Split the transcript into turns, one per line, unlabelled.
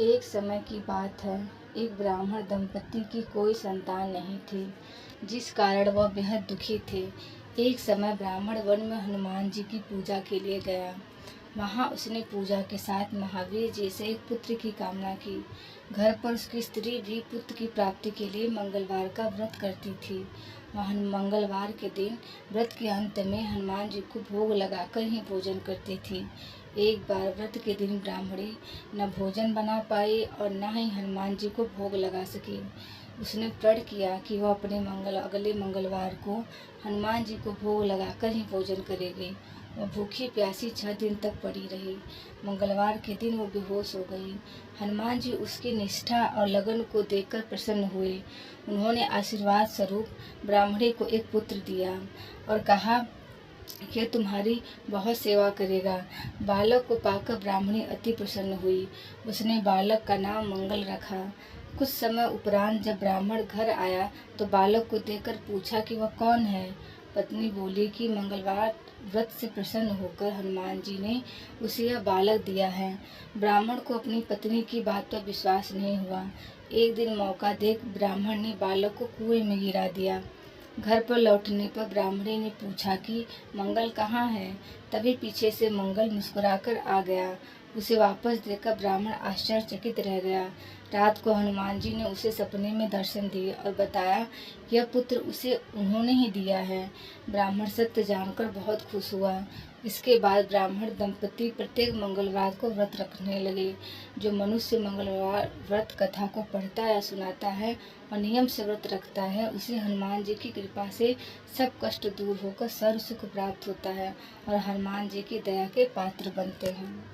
एक समय की बात है। एक ब्राह्मण दंपति की कोई संतान नहीं थी, जिस कारण वह बेहद दुखी थे। एक समय ब्राह्मण वन में हनुमान जी की पूजा के लिए गया। वहाँ उसने पूजा के साथ महावीर जी से एक पुत्र की कामना की। घर पर उसकी स्त्री भी पुत्र की प्राप्ति के लिए मंगलवार का व्रत करती थी। वह मंगलवार के दिन व्रत के अंत में हनुमान जी को भोग लगाकर ही भोजन करती थी। एक बार व्रत के दिन ब्राह्मणी न भोजन बना पाई और न ही हनुमान जी को भोग लगा सकी। उसने प्रण किया कि वह अपने अगले मंगलवार को हनुमान जी को भोग लगाकर ही भोजन करेगी। वह भूखी प्यासी 6 दिन तक पड़ी रही। मंगलवार के दिन वो बेहोश हो गई। हनुमान जी उसकी निष्ठा और लगन को देखकर प्रसन्न हुए। उन्होंने आशीर्वाद स्वरूप ब्राह्मणी को एक पुत्र दिया और कहा कि तुम्हारी बहुत सेवा करेगा। बालक को पाकर ब्राह्मणी अति प्रसन्न हुई। उसने बालक का नाम मंगल रखा। कुछ समय उपरांत जब ब्राह्मण घर आया तो बालक को देखकर पूछा कि वह कौन है। पत्नी बोली कि मंगलवार व्रत से प्रसन्न होकर हनुमान जी ने उसे यह बालक दिया है। ब्राह्मण को अपनी पत्नी की बात पर विश्वास नहीं हुआ। एक दिन मौका देख ब्राह्मण ने बालक को कुएं में गिरा दिया। घर पर लौटने पर ब्राह्मणी ने पूछा कि मंगल कहाँ है। तभी पीछे से मंगल मुस्कुराकर आ गया। उसे वापस देखकर ब्राह्मण आश्चर्यचकित रह गया। रात को हनुमान जी ने उसे सपने में दर्शन दिए और बताया कि यह पुत्र उसे उन्होंने ही दिया है। ब्राह्मण सत्य जानकर बहुत खुश हुआ। इसके बाद ब्राह्मण दंपति प्रत्येक मंगलवार को व्रत रखने लगे। जो मनुष्य मंगलवार व्रत कथा को पढ़ता या सुनाता है और नियम से व्रत रखता है, उसे हनुमान जी की कृपा से सब कष्ट दूर होकर सर्व सुख प्राप्त होता है और हनुमान जी की दया के पात्र बनते हैं।